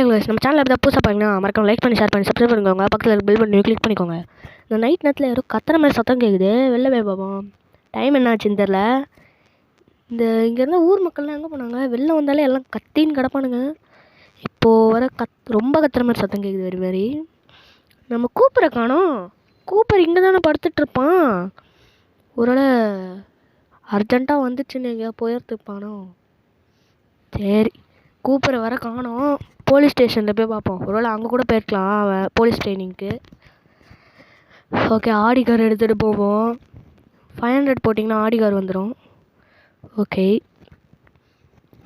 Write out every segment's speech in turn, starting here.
நம்ம சேனல் எப்படி புதுசாக பாருங்கன்னா மறக்காம லைக் பண்ணி ஷேர் பண்ணி சப்ஸ்கிரைப் பண்ணிக்கோங்க. பக்கத்தில் பெல் பட்டனை கிளிக் பண்ணிக்கோங்க. இந்த நைட் நேரத்தில் யாரும் கத்துற மாதிரி சத்தம் கேட்குது. வெளில போய் பார்ப்போம். டைம் என்ன ஆச்சுன்னு தெரில. இங்கே இருந்தால் ஊர் மக்கள்லாம் எங்கே போனாங்க? வெளில வந்தாலே எல்லாம் கத்தின்னு கிடப்பானுங்க. இப்போது வர ரொம்ப கத்துற மாதிரி சத்தம் கேட்குது. வேறு மாதிரி நம்ம கூப்பரை காணோம். கூப்பர் இங்கே தானே படுத்துட்ருப்பான். ஒருவேளை அர்ஜென்ட்டாக வந்துச்சுன்னு எங்கேயா போயிருந்துப்பானோ. சரி, கூப்பரை வர காணோம். போலீஸ் ஸ்டேஷனில் போய் பார்ப்போம். ஒருவேளை அங்கே கூட போயிருக்கலாம் அவன் போலீஸ் ட்ரைனிங்க்கு. ஓகே, ஆடி கார் எடுத்துகிட்டு போவோம். 500 போட்டிங்கன்னா ஆடி கார் வந்துடும். ஓகே,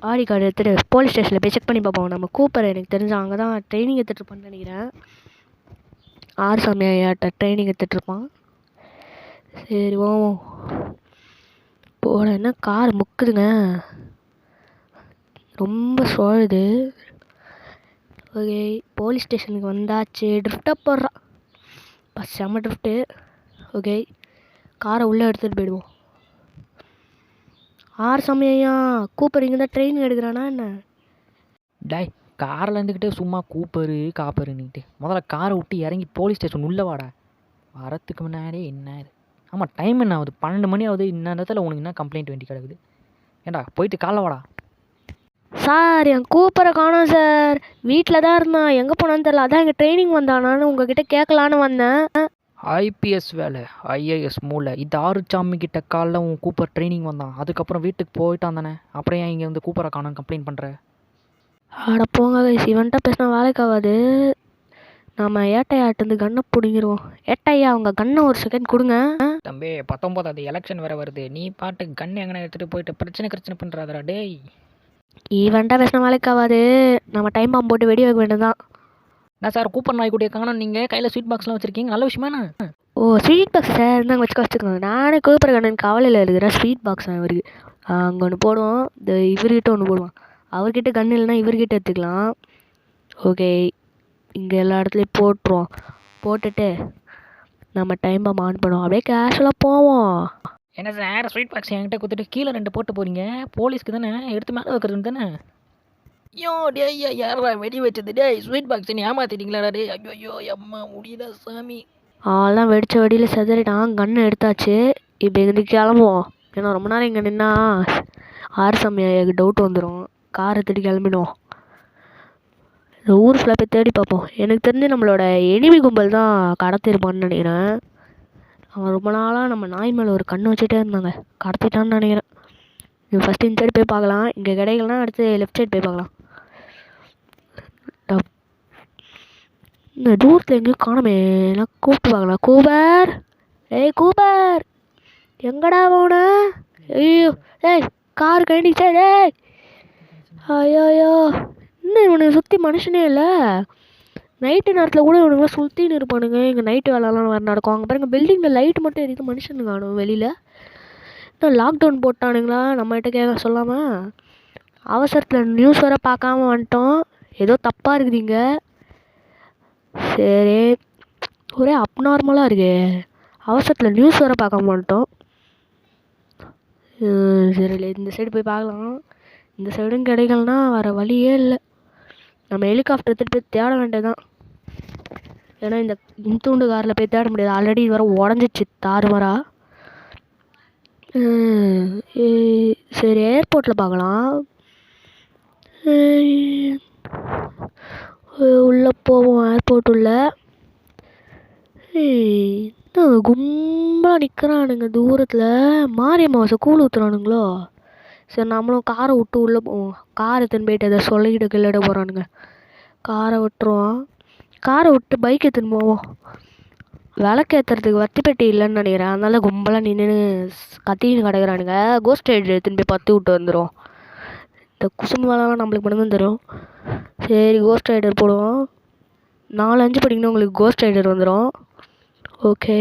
ஆடி கார்டு எடுத்துகிட்டு போலீஸ் ஸ்டேஷனில் போய் செக் பண்ணி பார்ப்போம். நம்ம கூப்பர் எனக்கு தெரிஞ்ச அங்கே தான் ட்ரைனிங் எடுத்துகிட்ருப்பான்னு நினைக்கிறேன். ஆறுசாமி ஐயாட்ட ட்ரைனிங் எடுத்துகிட்ருப்பான். சரி போவோம். போட என்ன கார் முக்குதுங்க, ரொம்ப சோழுது. ஓகே, போலீஸ் ஸ்டேஷனுக்கு வந்தாச்சு. ட்ரிஃப்டாக போடுறான் பஸ், செம்ம ட்ரிஃப்ட்டு. ஓகே, காரை உள்ளே எடுத்துகிட்டு போயிடுவோம். ஆறு சமயம் கூப்பர் இங்கே தான் ட்ரெயின் எடுக்கிறானா என்ன? டை, காரில் இருந்துக்கிட்டே சும்மா காப்பருன்னுக்கிட்டு முதல்ல காரை விட்டு இறங்கி போலீஸ் ஸ்டேஷன் உள்ளே வாடா. வரத்துக்கு முன்னாடியே என்ன இது? ஆமாம், டைம் என்ன ஆகுது? 12 மணி ஆகுது. இந்த இடத்துல உனக்கு என்ன கம்ப்ளைண்ட் வேண்டி கிடக்குது? ஏண்டா போயிட்டு காலைல வாடா. சார், என் கூப்பரை காணோம் சார். வீட்டில் தான் இருந்தான், எங்கே போனான்னு தெரில. அதான் எங்கள் ட்ரைனிங் வந்தானான்னு உங்ககிட்ட கேட்கலான்னு வந்தேன். ஐபிஎஸ் வேலை, ஐஏஎஸ் மூளை. இது ஆறுசாமி கிட்ட காலில் உன் கூப்பர் ட்ரைனிங் வந்தான். அதுக்கப்புறம் வீட்டுக்கு போயிட்டான் தானே. அப்புறம் ஏன் இங்கே வந்து கூப்பரை காணோன்னு கம்ப்ளைண்ட் பண்ணுற? ஆட போங்க, இவன்ட்ட பேசினா வேலைக்கு ஆகாது. நம்ம ஏட்டையாட்டு கன்னை பிடிங்கிருவோம். ஏட்டையா, அவங்க கன்னை ஒரு செகண்ட் கொடுங்க. தம்பி, 19வது எலெக்ஷன் வேறு வருது. நீ பாட்டு கன் எங்கே எடுத்துகிட்டு போயிட்டு பிரச்சனை பண்ணுறாதடா டேய். இவன்ட்ட பேசினா வேலைக்கு ஆகாது. நம்ம டைம் பாம்பு போட்டு வெடி வைக்க வேண்டியதுதான். நான் சார் கூப்பர் நாய்க்குட்டியை காணோம். நீங்கள் கையில் ஸ்வீட் பாக்ஸ்லாம் வச்சுருக்கீங்க, நல்ல விஷயமாண்ணா? ஓ, ஸ்வீட் பாக்ஸ் சார், இருந்தாங்க வச்சுக்கோங்க. நானே கூப்பர் கண்ணன் கவலையில் இருக்கிறேன். ஸ்வீட் பாக்ஸ் அவருக்கு அங்கே ஒன்று போடுவோம். இந்த இவர்கிட்ட ஒன்று போடுவோம். அவர்கிட்ட கன் இல்லைன்னா இவர்கிட்ட எடுத்துக்கலாம். ஓகே, இங்கே எல்லா இடத்துலையும் போட்டுருவோம். போட்டுட்டு நம்ம டைம் பாம்பு ஆன் பண்ணுவோம். அப்படியே கேஷுவலாக போவோம். என்ன சார், ஸ்வீட் பாக்ஸ் என்கிட்ட கொடுத்துட்டு கீழே 2 போட்டு போகிறீங்க? போலீஸ்க்கு தானே, எடுத்து மேலே வைக்கிறது தானே? ஐயோ டே, யாரா வெடி வச்சது? டே, ஸ்வீட் பாக்ஸ் நீ ஏமாத்திட்டீங்களா டே? ஐயோ அம்மா முடியல சாமி. அதெல்லாம் வெடித்த வெடியில் செதறிட்டான். கன்று எடுத்தாச்சு. இப்போ எங்களுக்கு கிளம்புவோம். ஏன்னா ரொம்ப நேரம் இங்கே நின்னா ஆறுசாமி ஐயாவுக்கு டவுட் வந்துடும். காரை எடுத்துட்டு கிளம்பிடுவோம். இந்த ஊர் ஃபுல்லாக போய் தேடி பார்ப்போம். எனக்கு தெரிஞ்சு நம்மளோட எனிமி கும்பல் தான் கடத்திருப்பான்னு நினைக்கிறேன். அவன் ரொம்ப நாளாக நம்ம நாய் மேலே ஒரு கண்ணு வச்சுட்டே இருந்தாங்க. கடத்திட்டான்னு நினைக்கிறேன். இது ஃபஸ்ட்டு இந்த சைடு போய் பார்க்கலாம். இங்கே கிடைக்கலாம். அடுத்து லெஃப்ட் சைடு போய் பார்க்கலாம். இந்த தூரத்தில் எங்கேயும் காணுமே. எல்லாம் கூப்பிட்டு பார்க்கலாம். கூபர், ஏய் கூபர், எங்கடா போன? ஐயோ ஏய், கார் கண்டிச்சா டேய். ஐயோயோ, இன்னும் இவனுக்கு சுற்றி மனுஷனே இல்லை. நைட்டு நேரத்தில் கூட இவனுங்க சுற்றின்னு இருப்பானுங்க. இங்கே நைட்டு வேலைலாம் வேறு நடக்கும். அங்கே பாருங்க, பில்டிங்கில் லைட்டு மட்டும் எரியுது. மனுஷனு காணும் வெளியில். இன்னும் லாக்டவுன் போட்டானுங்களா நம்மகிட்ட கேட்க சொல்லாமல்? அவசரத்தில் நியூஸ் வேறு பார்க்காம வந்துட்டோம். ஏதோ தப்பாக இருக்குதுங்க. சரி, ஒரே அப்நார்மலாக இருக்கு. அவசரத்தில் நியூஸ் வேறு பார்க்காம வந்துட்டோம். சரி, இந்த சைடு போய் பார்க்கலாம். இந்த சைடும் கிடைக்கலனா வேறு வழியே இல்லை. நம்ம ஹெலிகாப்டர் எடுத்துகிட்டு போய் தேட வேண்டியதுதான். ஏன்னா இந்த இன்தூண்டு காரில் போய் தேட முடியாது. ஆல்ரெடி இது வர உடஞ்சிச்சு தாறுமாறா. சரி, ஏர்போர்ட்டில் பார்க்கலாம். உள்ளே போவோம். ஏர்போர்ட் உள்ள கும்பலாக நிற்கிறானுங்க. தூரத்தில் மாரியம்மாவை கூழ் ஊற்றுறானுங்களோ. சரி, நம்மளும் காரை விட்டு உள்ளே போவோம். காரை எடுத்துன்னு போயிட்டு அதை சொல்லிக்கிட்டு கிள்ளிட போகிறானுங்க. காரை விட்டுருவோம். காரை விட்டு பைக் எடுத்துன்னு போவோம். விளக்கு ஏற்றுறதுக்கு வத்தி பெட்டி இல்லைன்னு நினைக்கிறேன். அதனால கும்பலாக நின்று கத்தின்னு கிடக்குறானுங்க. கோஸ்ட் ரைடர் எடுத்துன்னு போய் பற்றி விட்டு வந்துடும். இந்த குசும்பு வேலைலாம் நம்மளுக்கு மட்டும்தான் தரும். சரி, கோஸ்ட் ரைடர் போடுவோம். 4-5 படிக்கணும் உங்களுக்கு கோஸ்ட் ரைடர் வந்துடும். ஓகே,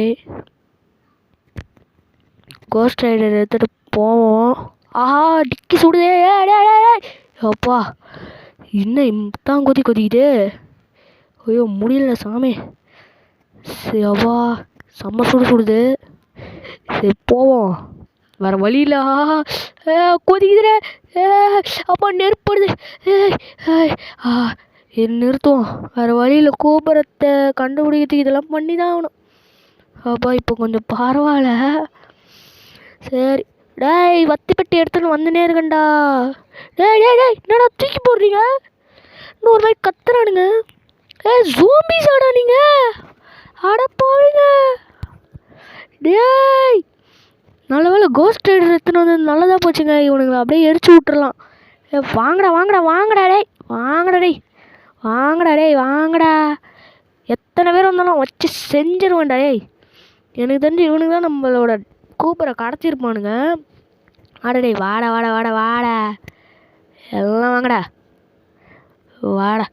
கோஸ்ட் ரைடர் எடுத்துகிட்டு போவோம். ஆஹா, டிக்கி சுடுதே. அப்பா, இன்னும் தான் கொதிக்குது. ஐயோ முடியல சாமி. சரி, அப்பா செம்ம சுடுது. சரி போவோம். வேறு வழியில் கொதிக்குதுடே. அப்பா நெருப்படுது. நிறுத்துவோம். வேறு வழியில் கூப்பரத்தை கண்டுபிடிக்கிறதுக்கு இதெல்லாம் பண்ணி தான் ஆகணும். அப்பா இப்போ கொஞ்சம் பரவாயில்ல. சரி டேய், வத்தி பெட்டி எடுத்துன்னு வந்துனே இருக்கேன்டா. டேய் டேய் டேய், என்னடா தூக்கி போடுறீங்க? இன்னொரு மாதிரி கத்துறானுங்க. ஜோம்பிஸ் ஆடா நீங்கள்? அட போவீங்க. டேய், நல்ல வேலை கோஸ்ட் ரைடர் எடுத்துன்னு வந்து நல்லதாக போச்சுங்க. இவனுங்களை அப்படியே எரிச்சு விட்டுறலாம். வாங்கடா வாங்கடா வாங்கடா டேய், வாங்கடா டேய், வாங்கடா டேய், வாங்கடா. எத்தனை பேர் வந்தாலும் வச்சு செஞ்சிருவேன்டா டேய். எனக்கு தெரிஞ்சு இவனுக்கு தான் நம்மளோட கூப்பரை கடத்திருப்பானுங்க. வாடா டேய், வாடா வாடா வாடா வாடா, எல்லாம் வாங்கடா வாடா.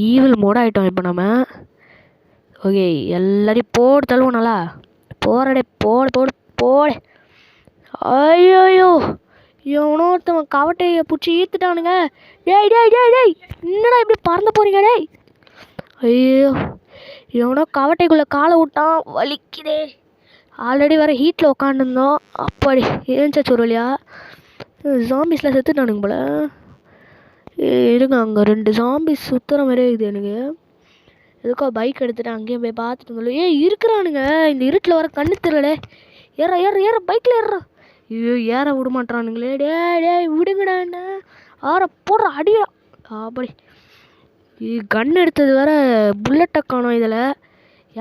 ஈவில் மோட் ஆகிட்டோம் இப்போ நம்ம. ஓகே, எல்லாரையும் போடு தள்ளுவோம் நல்லா. போறடே, போடு போடு போடு. ஐயோயோ, எவனோ ஒருத்தவன் கவட்டையை பிடிச்சி ஈத்துட்டானுங்க. டேய் டேய் டேய் டேய், என்னடா இப்படி பறந்து போறீங்க டேய்? ஐயோ, எவனோ கவட்டைக்குள்ளே காலை விட்டான், வலிக்குதே. ஆல்ரெடி வேறு ஹீட்டில் உக்காந்துருந்தோம். அப்படி ஏஞ்சாச்சு ஒரு வழியா. ஜாம்பிஸ்லாம் செத்துட்டானுங்க போல. இருங்க, அங்கே 2 ஜாம்பிஸ் சுற்றுற மாதிரியே இருக்குது எனக்கு. எதுக்கோ பைக் எடுத்துகிட்டு அங்கேயும் போய் பார்த்துட்டு இருந்தோம். இருக்கிறானுங்க இந்த இருட்டில் வர கண்ணு தெரியலே. ஏற ஏற ஏற, பைக்கில் ஏறுறா. ஐயோ, ஏற விட மாட்டானுங்களே. டே டே, விடுங்கடா என்ன. ஆற போடுற அடியா. அப்படி கன் எடுத்தது வேற புல்லட்டை காணும் இதில்.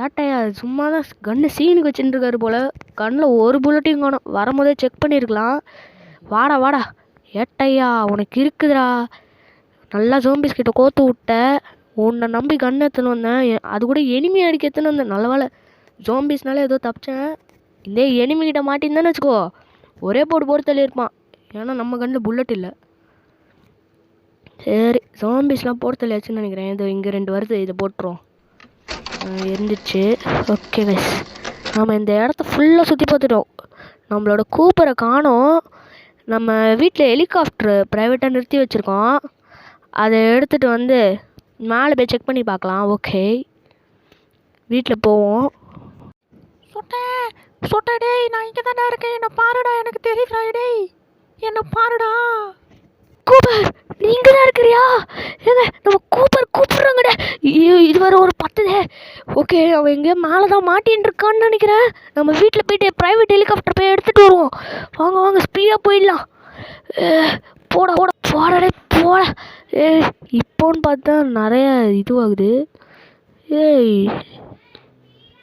ஏட்டையா சும்மா தான் கன்று சீனுக்கு வச்சுட்டுருக்காரு போல். கண்ணில் ஒரு புல்லட்டையும் காணும். வரும்போதே செக் பண்ணியிருக்கலாம். வாடா வாடா ஏட்டையா, உனக்கு இருக்குதுடா. நல்லா ஜோம்பிஸ் கிட்ட கோத்து விட்ட. உன்னை நம்பி கன் எடுத்துன்னு வந்தேன். அது கூட எனிமி அடிக்க எடுத்துன்னு வந்தேன். நல்ல வேலை, ஜோம்பிஸ்னால ஏதோ தப்பிச்சேன். இதே எனிமிக்கிட்ட மாட்டின்னு வச்சுக்கோ, ஒரே போட்டு போட்டு தள்ளியிருப்பான். ஏன்னா நம்ம கண்ணில் புல்லட் இல்லை. சரி, ஜாம்பிஸ்லாம் போட்டு தள்ளியாச்சுன்னு நினைக்கிறேன். இது இங்கே 2 வருது, இதை போட்டுரும். இருந்துச்சு. ஓகே கைஸ், நம்ம இந்த இடத்த ஃபுல்லாக சுற்றி பார்த்துட்டோம். நம்மளோட கூப்பரை காணோம். நம்ம வீட்டில் ஹெலிகாப்டர் ப்ரைவேட்டாக நிறுத்தி வச்சுருக்கோம். அதை எடுத்துகிட்டு வந்து மேலே போய் செக் பண்ணி பார்க்கலாம். ஓகே, வீட்டில் போவோம். சொட்ட டேய், நான் இங்கே தானே இருக்கேன், என்னை பாருடா, எனக்கு தெரியுறா டேய், என்னை பாருடா. கூப்பர், நீங்க தான் இருக்கிறியா? ஏங்க, நம்ம கூப்பர் கூப்பிட்றாங்கடே. ஐயோ, இது வர ஒரு 10. ஓகே, அவன் எங்கேயோ மேலே தான் மாட்டின்னு இருக்கான்னு நினைக்கிறேன். நம்ம வீட்டில் போய்ட்டு ப்ரைவேட் ஹெலிகாப்டர் போய் எடுத்துகிட்டு வருவோம். வாங்க வாங்க, ஸ்பீடாக போயிடலாம். போட போட போடடே போட. இப்போன்னு பார்த்தா நிறைய இதுவாகுது.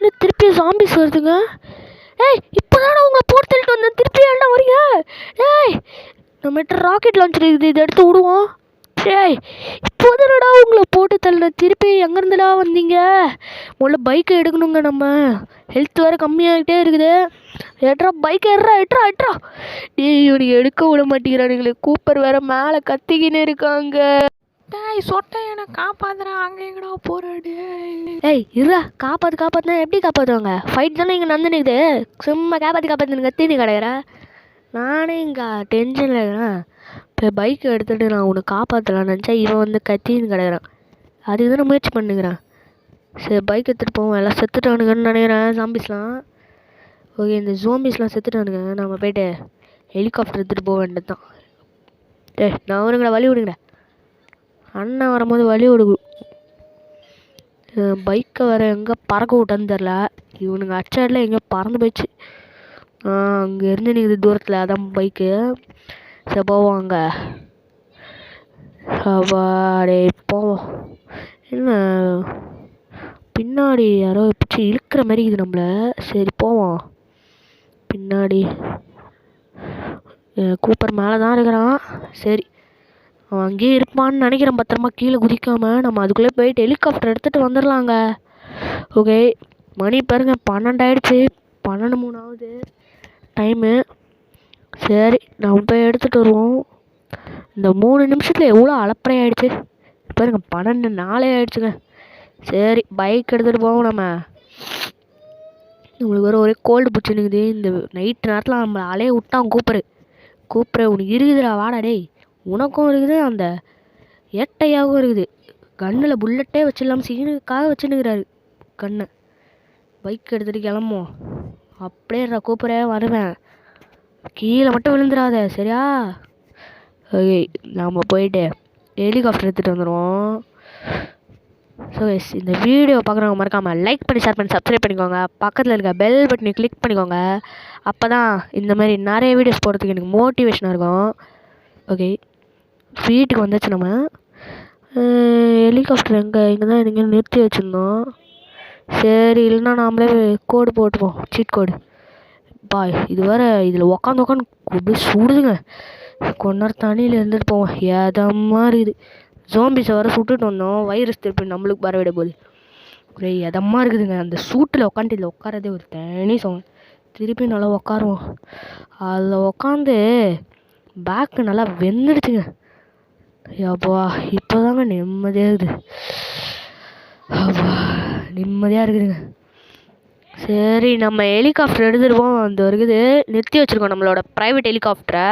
இன்னும் திருப்பி ஜாம்பிஸ் வருதுங்க. இப்போ தானே உங்களை போட்டு தள்ளிட்டு வந்தேன், திருப்பி என்ன வரீங்க? நம்மகிட்ட ராக்கெட் லான்ச்சர் இருக்குது, இதை எடுத்து விடுவோம். இப்போதானடா உங்களை போட்டு தள்ள, திருப்பி எங்கேருந்துடா வந்தீங்க? முதல்ல பைக்கை எடுக்கணுங்க. நம்ம ஹெல்த் வேறு கம்மியாகிட்டே இருக்குது. எட்ரா பைக்கை, எட்ரா எட்ரா எட்ரா. இவனுக்கு எடுக்க விட மாட்டேங்கிறானுங்களே. கூப்பர் வேற மேலே கத்திக்கின்னு இருக்காங்க. சொட்டை என்னை காப்பாத்துறா, அங்கே எங்கடா போறாடு? இருடா, காப்பாற்றுனா எப்படி காப்பாற்றுவாங்க? ஃபைட் தானே இங்கே நடந்துனுக்குது. சும்மா காப்பாற்றுன்னு கத்தின்னு கிடக்குறா. நானே இங்கே டென்ஷனில் இருக்கிறேன். இப்போ பைக்கை எடுத்துகிட்டு நான் உன்னை காப்பாற்றலான்னு நினச்சா இவன் வந்து கத்தின்னு கிடக்குறான். அதுக்கு தான் நான் முயற்சி பண்ணுங்கிறேன். சரி, பைக் எடுத்துகிட்டு போவோம். எல்லாம் செத்துட்டானுங்கன்னு நினைக்கிறேன் ஜாம்பிஸ்லாம். ஓகே, இந்த ஜோம்பிஸ்லாம் செத்துட்டானுங்க. நம்ம போய்ட்டு ஹெலிகாப்டர் எடுத்துகிட்டு போக வேண்டியது தான். நான் வருங்கடா, வழி விடுங்கடா. அண்ணன் வரும்போது வழி விடு. பைக்கை வேறு எங்கே பறக்க விட்டான்னு தெரில. இவனுங்க அச்சாடில் எங்கேயோ பறந்து போயிடுச்சு. அங்கேருந்து நிற்குது தூரத்தில், அதான் பைக்கு. சரி போவோம் அங்கே. அப்பாடே போவோம். என்ன பின்னாடி யாரோ பிடிச்சி இழுக்கிற மாதிரி இருக்குது நம்மளை. சரி போவோம் பின்னாடி. கூப்பர் மேலே தான் இருக்கிறான். சரி, அவன் அங்கேயே இருப்பான்னு நினைக்கிறேன். பத்திரமா கீழே குதிக்காமல் நம்ம அதுக்குள்ளே போயிட்டு ஹெலிகாப்டர் எடுத்துகிட்டு வந்துடலாங்க. ஓகே, மணி பாருங்க 12 ஆகிடுச்சு. 12:03 ஆகுது டைமு. சரி, நம்ம போய் எடுத்துகிட்டு வருவோம். இந்த 3 நிமிஷத்தில் எவ்வளோ அலப்பறை ஆகிடுச்சு பாருங்க. 12:04 ஆகிடுச்சுங்க. சரி, பைக் எடுத்துகிட்டு போவோம். நம்மளுக்கு ஒரே கோல்டு பிடிச்சினுக்குது. இந்த நைட்டு நேரத்தில் நம்மளை அலைய விட்டான் கூப்பரு உனக்கு இருக்குதுடா, வாடா டேய். உனக்கும் இருக்குது, அந்த ஏட்டையாகவும் இருக்குது. கண்ணில் புல்லட்டே வச்சிடலாம், சீனுக்காக வச்சுன்னுக்கிறாரு கண்ணை. பைக் எடுத்துகிட்டு கிளம்புவோம். அப்படியே கூப்பரே வருவேன். கீழே மட்டும் விழுந்துடாத சரியா? ஓகே, நாம் போயிட்டு ஹெலிகாப்டர் எடுத்துகிட்டு வந்துடுவோம். ஸோ எஸ், இந்த வீடியோ பார்க்குறவங்க மறக்காமல் லைக் பண்ணி ஷேர் பண்ணி சப்ஸ்கிரைப் பண்ணிக்கோங்க. பக்கத்தில் இருக்க பெல் பட்டனை கிளிக் பண்ணிக்கோங்க. அப்போ தான் இந்த மாதிரி நிறைய வீடியோஸ் போடுறதுக்கு எனக்கு மோட்டிவேஷனாக இருக்கும். ஓகே, வீட்டுக்கு வந்துச்சு. நம்ம ஹெலிகாப்டர் இங்கே தான் இங்கே நிறுத்தி வச்சுருந்தோம். சரி, இல்லைன்னா நாமளே கோடு போட்டுப்போம், சீட் கோடு. பாய், இது வேறு இதில் உக்காந்து அப்படியே சுடுதுங்க. கொஞ்ச நேரம் தண்ணியில் இருந்துட்டு போவோம். எதமாக இருக்குது. ஜோம்பிஸை வர சுட்டுட்டு வந்தோம். வைரஸ் திருப்பி நம்மளுக்கு வரவிட போகுது. ஒரே எதமாக இருக்குதுங்க. அந்த சூட்டில் உட்காந்து இதில் உட்காரதே ஒரு தனி சோங்க. திருப்பி நல்லா உட்காருவோம். அதில் உட்காந்து பேக்கு நல்லா வெந்துடுச்சுங்க. அப்பா, இப்போ தாங்க நிம்மதியாக இருக்குது. அப்பா, நிம்மதியாக இருக்குதுங்க. சரி, நம்ம ஹெலிகாப்டர் எடுத்துருவோம். அந்த இருக்குது நிறுத்தி வச்சுருக்கோம் நம்மளோட ப்ரைவேட் ஹெலிகாப்டரை.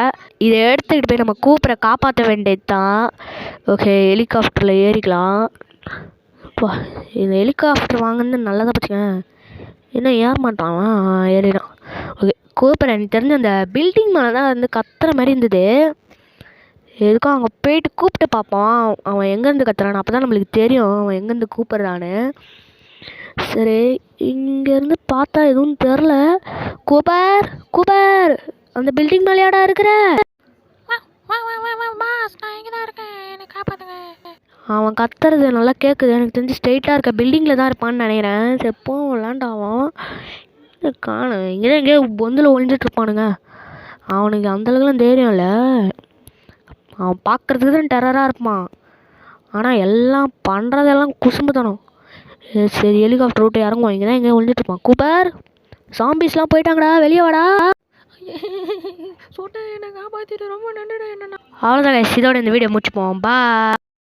இதை எடுத்துக்கிட்டு போய் நம்ம கூப்பிட காப்பாற்ற வேண்டியது தான். ஓகே, ஹெலிகாப்டரில் ஏறிக்கலாம். அப்பா, இந்த ஹெலிகாப்டர் வாங்கினது நல்லதாக போச்சுங்க. என்ன ஏற மாட்டான், ஏறிடான். ஓகே, கூப்பிட எனக்கு தெரிஞ்ச அந்த பில்டிங் மேலே தான் வந்து கத்துற மாதிரி இருந்தது. எதுக்கும் அங்கே போயிட்டு கூப்பிட்டு பார்ப்போம் அவன் எங்கேருந்து கத்துறான்னு. அப்போ தான் நம்மளுக்கு தெரியும் அவன் எங்கேருந்து கூப்பிட்றான்னு. சரி, இங்கேருந்து பார்த்தா எதுவும் தெரில. கூப்பர், அந்த பில்டிங் மேலேயாடா இருக்கிற? அவன் கத்துறது நல்லா கேட்குது. எனக்கு தெரிஞ்சு ஸ்ட்ரெயிட்டாக இருக்க பில்டிங்கில் தான் இருப்பான்னு நினைக்கிறேன். சரி, எப்போவும் விளாண்டாவான் காணும். இங்கே தான் எங்கேயோ பொந்தில் ஒழிஞ்சிட்டு இருப்பானுங்க. அவனுக்கு அந்தளவுக்குலாம் தெரியும்ல. அவன் பார்க்குறதுக்கு தான் டெரராக இருப்பான். ஆனால் எல்லாம் பண்ணுறதெல்லாம் குசும்புத்தனம். சரி, ஹெலிகாப்டர் விட்டு இறங்குவோம். இங்கே தான் எங்கேயோ ஒழிஞ்சிட்டு இருப்பான். கூப்பர், சாம்பிஸ்லாம் போயிட்டாங்கடா, வெளியே வாடா. சொட்ட என்ன காப்பாற்றிட்டு ரொம்ப நன்றிடா. என்னண்ணா அவ்வளோதான், இதோட இந்த வீடியோ முடிச்சுப்போம். பா.